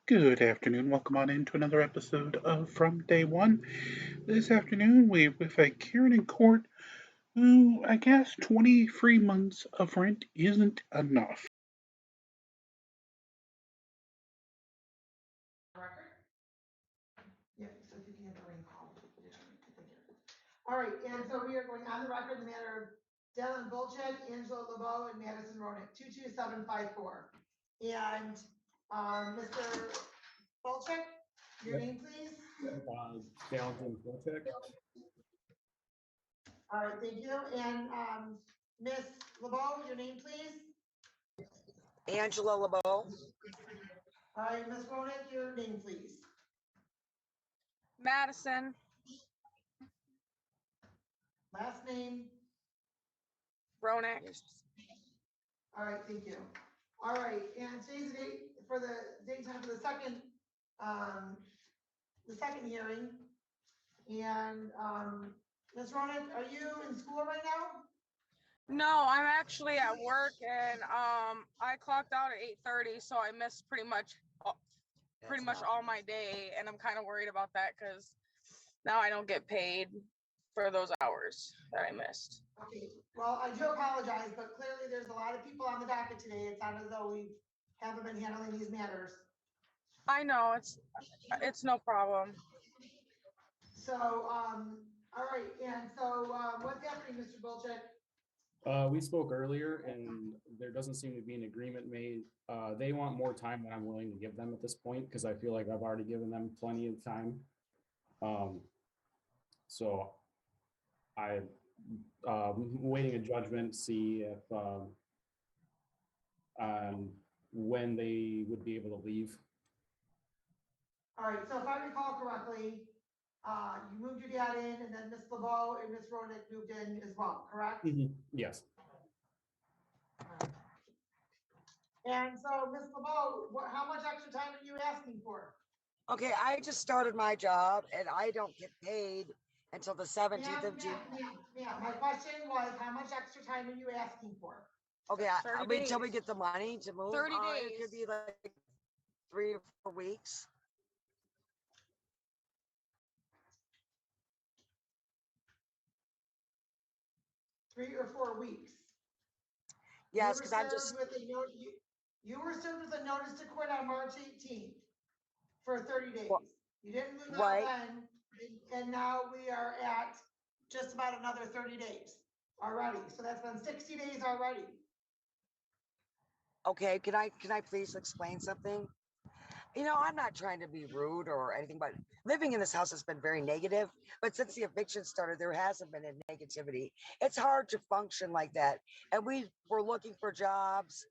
Good afternoon. Welcome on into another episode of From Day One. This afternoon, we with a Karen in court who I guess 20 free months of rent isn't enough. Yeah, so if you can get the ring call. All right, and so we are going on the record in the matter of Dylan Bolchek, Angela LeBeau, and Madison Ronick, 22754. And, Mr. Bolchek, your Yep. name, please? Challenging project. All right, thank you. And, Ms. LeBeau, your name, please? Angela LeBeau. All right, Ms. Ronick, your name, please? Madison. Last name? Ronick. All right, thank you. All right, and today's the date for the date time for the second hearing. And, Ms. Ronick, are you in school right now? No, I'm actually at work, and I clocked out at 8:30, so I missed pretty much all my day, and I'm kind of worried about that because now I don't get paid for those hours that I missed. Okay, well, I do apologize, but clearly there's a lot of people on the docket today. It's not as though we haven't been handling these matters. I know it's no problem. So, all right, and so, what's happening, Mr. Bolchek? We spoke earlier and there doesn't seem to be an agreement made. They want more time than I'm willing to give them at this point because I feel like I've already given them plenty of time. So I'm waiting a judgment to see if when they would be able to leave. All right, so if I recall correctly, you moved your dad in and then Ms. LeBeau and Ms. Ronick moved in as well, correct? Yes. And so, Ms. LeBeau, how much extra time are you asking for? Okay, I just started my job and I don't get paid until the 17th of June. Yeah, my question was, how much extra time are you asking for? Okay, 30 wait till we days. get the money to move. 30 It could days. be like 3 or 4 weeks. Three or 4 weeks. Yes, because I'm just. You were served with a notice to quit on March 18th for 30 days. You didn't move out then, and now we are at just about another 30 days already. So that's been 60 days already. Okay, can I please explain something? You know, I'm not trying to be rude or anything, but living in this house has been very negative. But since the eviction started, there hasn't been a negativity. It's hard to function like that. And we were looking for jobs.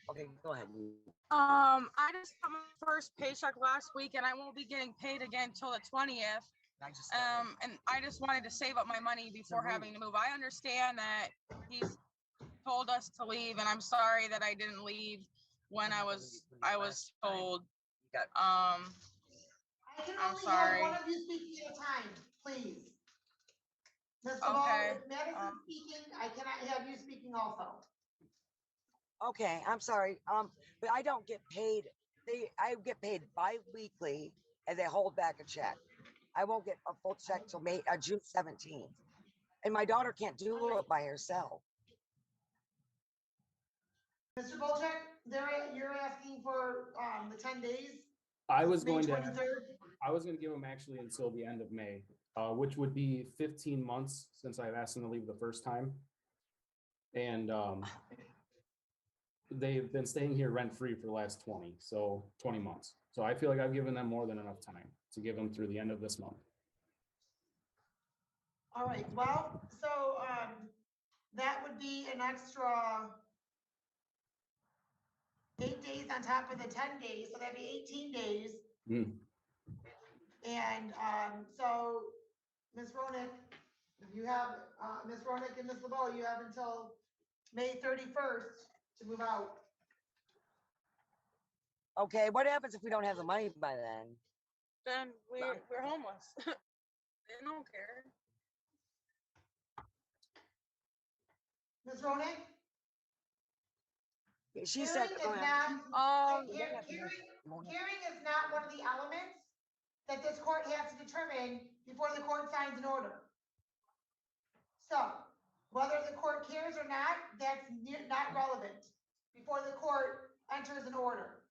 Okay, go ahead. I just got my first paycheck last week, and I won't be getting paid again till the 20th. And I just wanted to save up my money before having to move. I understand that he's told us to leave, and I'm sorry that I didn't leave when I was told. I can I'm only sorry. have one of you speaking at a time, please. Ms. Okay. LeBeau, if Madison's speaking, I cannot have you speaking also. Okay, I'm sorry. But I don't get paid. I get paid bi-weekly and they hold back a check. I won't get a full check till June 17th. And my daughter can't do it by herself. Mr. Bolchek, you're asking for the 10 days? I was May going to 23rd? give them actually until the end of May, which would be 15 months since I've asked them to leave the first time. And they've been staying here rent-free for the last 20 months. So I feel like I've given them more than enough time to give them through the end of this month. All right, well, so that would be an extra 8 days on top of the 10 days, so that'd be 18 days. And so, Ms. Ronick, you have, Ms. Ronick and Ms. LeBeau, you have until May 31st to move out. Okay, what happens if we don't have the money by then? Then we're homeless. They don't care. Ms. Ronick? She said, Hearing go is ahead. not, Yeah. hearing is not one of the elements that this court has to determine before the court signs an order. So whether the court cares or not, that's not relevant before the court enters an order.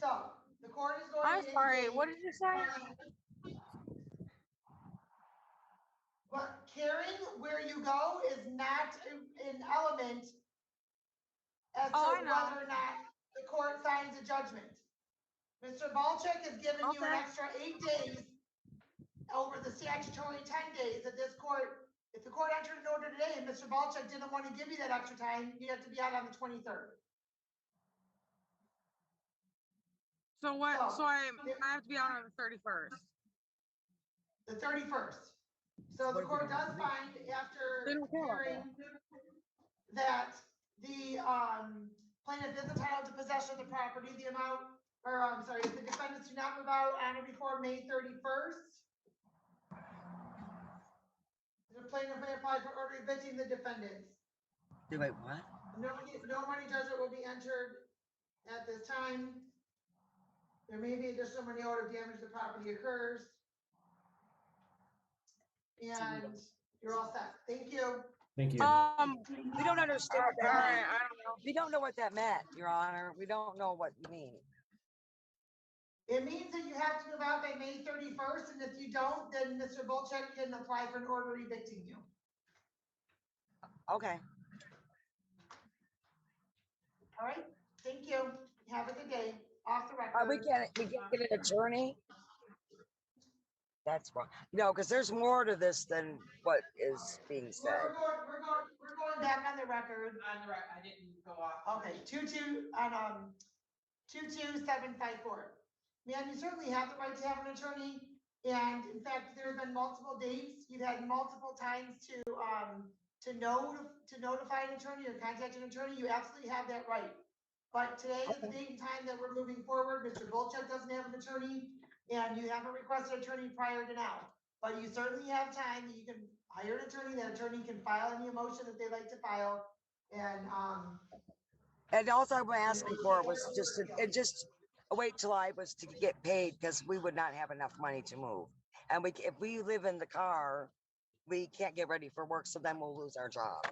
So the court is going I'm to sorry, indicate. what did you say? But caring where you go is not an element as to Oh, I know. whether or not the court signs a judgment. Mr. Balchik has given you an Okay. extra 8 days over the statutory 10 days that this court, if the court entered an order today and Mr. Balchik didn't want to give you that extra time, you have to be out on the 23rd. So what? So, So I have to be out on the 31st. The 31st. So the court does find They after don't care about hearing that the plaintiff is entitled to possession of the property, the amount, or I'm sorry, if the defendants do not move out on or before May 31st, the plaintiff may apply for order evicting the defendants. Wait, what? No money judgment will be entered at this time. There may be additional money owed if damage to the property occurs. And you're all set. Thank you. Thank you. We don't understand what all that right, meant. I don't know. We don't know what that meant, Your Honor. We don't know what you mean. It means that you have to move out by May 31st, and if you don't, then Mr. Bolchek can apply for an order evicting you. Okay. All right, thank you. Have a good day. Off the record. We can't get an attorney. That's wrong. No, because there's more to this than what is being said. We're going back on the record. On the record, I didn't go off. Okay, 22754. Man, you certainly have the right to have an attorney. And in fact, there have been multiple dates. You've had multiple times to notify an attorney or contact an attorney. You absolutely have that right. But today is the date and time that we're moving forward. Mr. Bolchek doesn't have an attorney, and you haven't requested an attorney prior to now. But you certainly have time that you can hire an attorney. That attorney can file any motion that they like to file. And also I'm asking for was just wait till I was to get paid, because we would not have enough money to move. And if we live in the car, we can't get ready for work, so then we'll lose our job.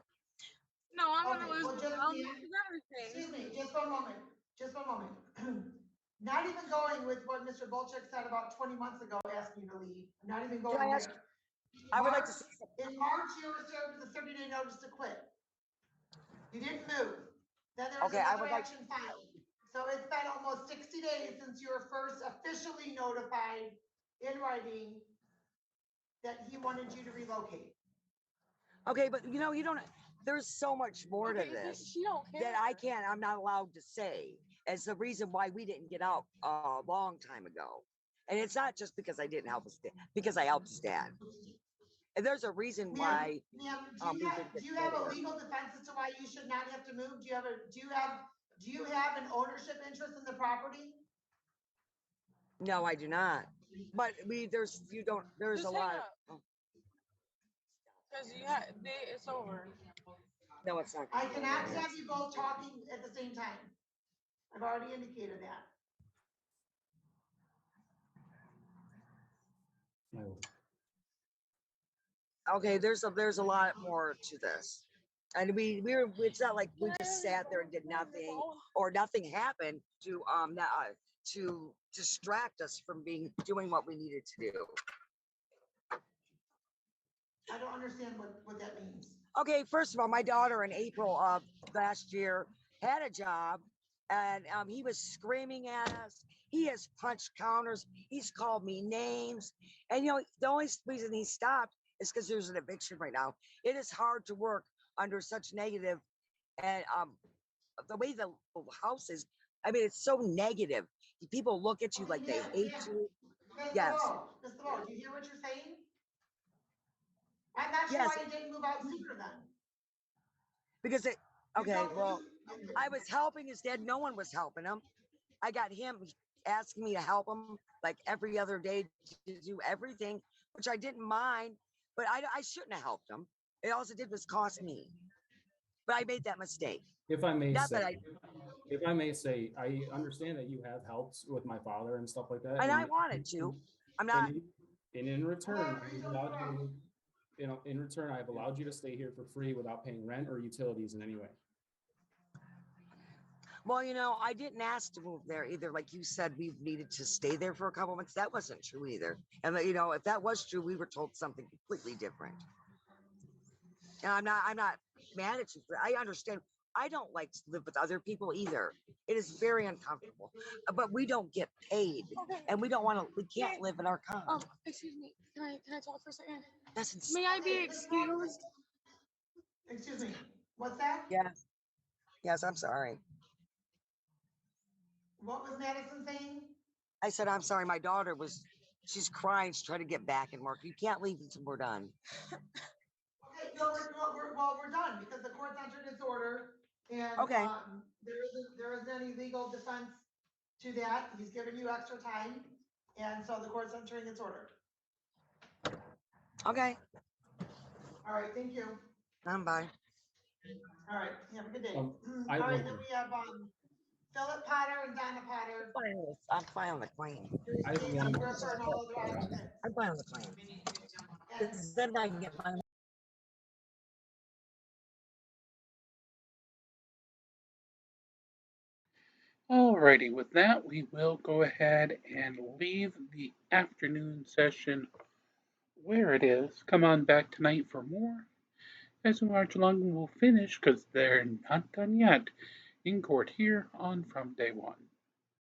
No, I'm Okay, gonna lose. well, I'll lose everything. excuse me, just one moment. Not even going with what Mr. Bolchek said about 20 months ago, asking you to leave. I'm not even going Can I ask- there. I would like to say In March, you were served with a 30-day notice to quit. You didn't move. Then there was Okay, I another would like- action filed. So it's been almost 60 days since you were first officially notified in writing that he wanted you to relocate. Okay, but you don't, there's so much more to this She don't care. that I'm not allowed to say as the reason why we didn't get out a long time ago. And it's not just because I didn't help his dad, because I helped his dad. And there's a reason why. Ma'am, we do didn't get you have a together. legal defense as to why you should not have to move? Do you have an ownership interest in the property? No, I do not. But there's Just a hang lot. up. Because it's over. No, it's not. I cannot have you both talking at the same time. I've already indicated that. No. Okay, there's a lot more to this. And it's not like we just sat there and did nothing, or nothing happened to distract us from doing what we needed to do. I don't understand what that means. Okay, first of all, my daughter in April of last year had a job, and he was screaming at us. He has punched counters. He's called me names. And the only reason he stopped is because there's an eviction right now. It is hard to work under such negative, and the way the house is, I mean, it's so negative. People look at you like they hate you. Yes. Mr. Lowe, do you hear what you're saying? I'm not sure Yes. why you didn't move out sooner then. Because I was helping his dad. No one was helping him. I got him asking me to help him like every other day to do everything, which I didn't mind, but I shouldn't have helped him. It also did was cost me. But I made that mistake. If I may Not say, that I, if I may say, I understand that you have helped with my father and stuff like that. and I wanted to. I'm And not. in return, However, I've so allowed correct. you, in return, I've allowed you to stay here for free without paying rent or utilities in any way. Well, I didn't ask to move there either. Like you said, we needed to stay there for a couple months. That wasn't true either. And if that was true, we were told something completely different. And I'm not mad at you. I understand. I don't like to live with other people either. It is very uncomfortable. But we don't get paid, and we can't live in our condo. Excuse me. Can I talk for a second? That's May I be Okay, excused? excuse me, what's that? Yes. Yes, I'm sorry. What was Madison saying? I said, I'm sorry. My daughter she's crying. She's trying to get back and work. You can't leave until we're done. Okay, no, we're done because the court's entered its order and, Okay. there isn't any legal defense to that. He's given you extra time. And so the court's entering its order. Okay. All right, thank you. Bye. All right, have a good day. I All have right, one then more. we have, Philip Potter and Donna Potter. I'm fine on the claim. I have one more. For an all other occupants. I'm fine on the claim. And 'Cause then I can get my Alrighty, with that, we will go ahead and leave the afternoon session where it is. Come on back tonight for more. As we march along, we'll finish because they're not done yet in court here on From Day One.